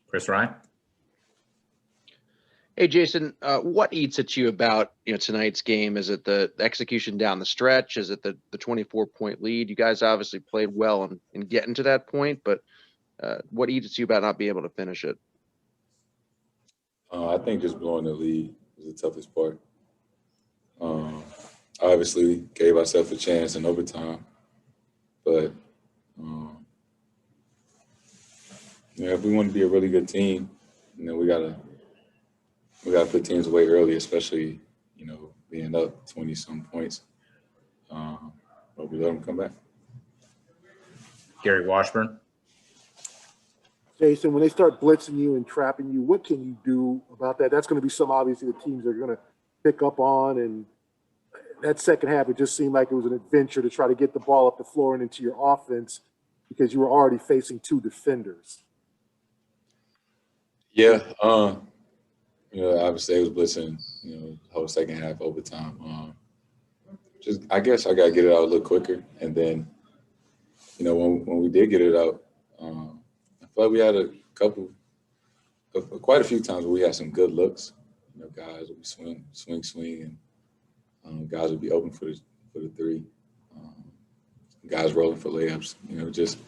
Chris Ryan. Hey, Jason, what eats at you about tonight's game? Is it the execution down the stretch? Is it the 24-point lead? You guys obviously played well in getting to that point, but what eats at you about not being able to finish it? I think just blowing the lead was the toughest part. Obviously, gave ourselves a chance in overtime, but if we want to be a really good team, we gotta put teams away early, especially being up 20-some points. But we let them come back. Gary Washburn. Jason, when they start blitzing you and trapping you, what can you do about that? That's going to be some obviously the teams are going to pick up on. And that second half, it just seemed like it was an adventure to try to get the ball up the floor and into your offense because you were already facing two defenders. Yeah, obviously it was blitzing, the whole second half overtime. I guess I got to get it out a little quicker. And then, when we did get it out, I feel like we had quite a few times where we had some good looks. Guys would be swing, and guys would be open for the three. Guys rolling for layups. Just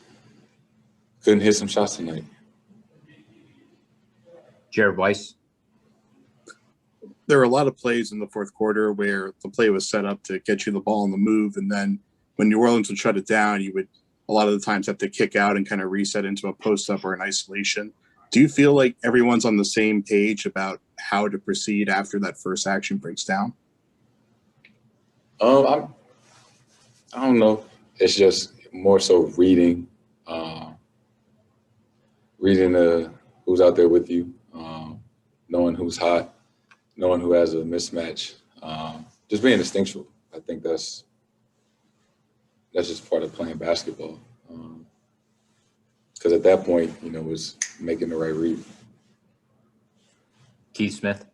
couldn't hit some shots tonight. Jared Weiss. There were a lot of plays in the fourth quarter where the play was set up to get you the ball on the move, and then when New Orleans would shut it down, you would a lot of the times have to kick out and kind of reset into a post-up or an isolation. Do you feel like everyone's on the same page about how to proceed after that first action breaks down? I don't know. It's just more so reading who's out there with you, knowing who's hot, knowing who has a mismatch, just being instinctual. I think that's just part of playing basketball. Because at that point, it was making the right read. Keith Smith.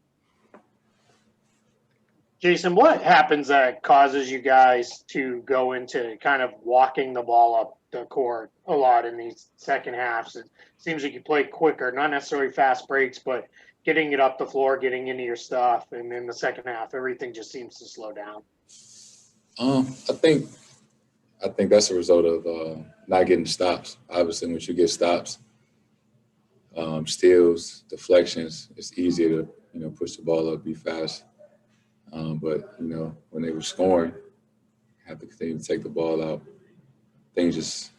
Jason, what happens that causes you guys to go into kind of walking the ball up the court a lot in these second halves? It seems like you play quicker, not necessarily fast breaks, but getting it up the floor, getting into your stuff, and in the second half, everything just seems to slow down. I think that's a result of not getting stops. Obviously, once you get stops, steals, deflections, it's easier to push the ball up, be fast. But when they were scoring, have to continue to take the ball out. Things just,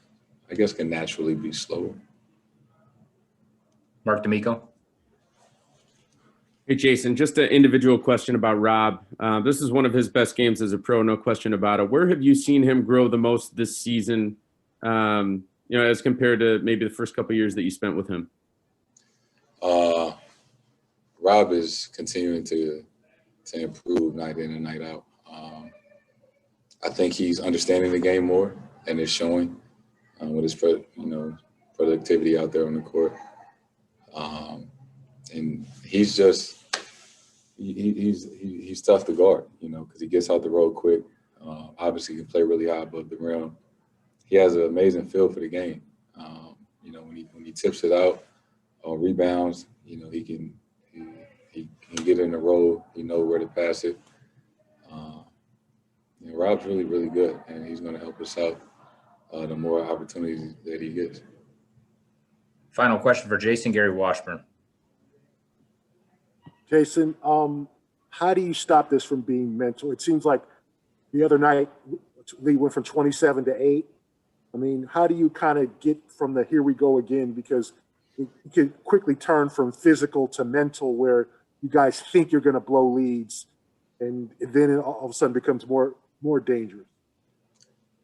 I guess, can naturally be slower. Mark D'Amico. Hey, Jason, just an individual question about Rob. This is one of his best games as a pro, no question about it. Where have you seen him grow the most this season, as compared to maybe the first couple of years that you spent with him? Rob is continuing to improve night in and night out. I think he's understanding the game more, and it's showing with his productivity out there on the court. And he's just he's tough to guard, because he gets out the road quick. Obviously, he can play really high above the rim. He has an amazing feel for the game. When he tips it out on rebounds, he can get in the roll. He knows where to pass it. Rob's really, really good, and he's going to help us out the more opportunities that he gets. Final question for Jason, Gary Washburn. Jason, how do you stop this from being mental? It seems like the other night, Lee went from 27 to 8. I mean, how do you kind of get from the here we go again? Because it can quickly turn from physical to mental where you guys think you're going to blow leads, and then it all of a sudden becomes more dangerous.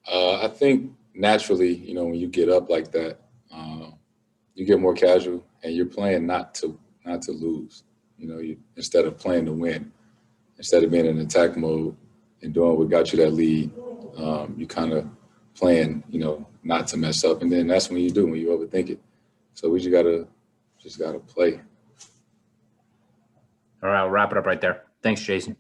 I think naturally, when you get up like that, you get more casual, and you're playing not to lose. Instead of playing to win, instead of being in attack mode and doing what got you that lead, you kind of playing, not to mess up. And then that's when you overthink it. So we just gotta play. All right, I'll wrap it up right there. Thanks, Jason.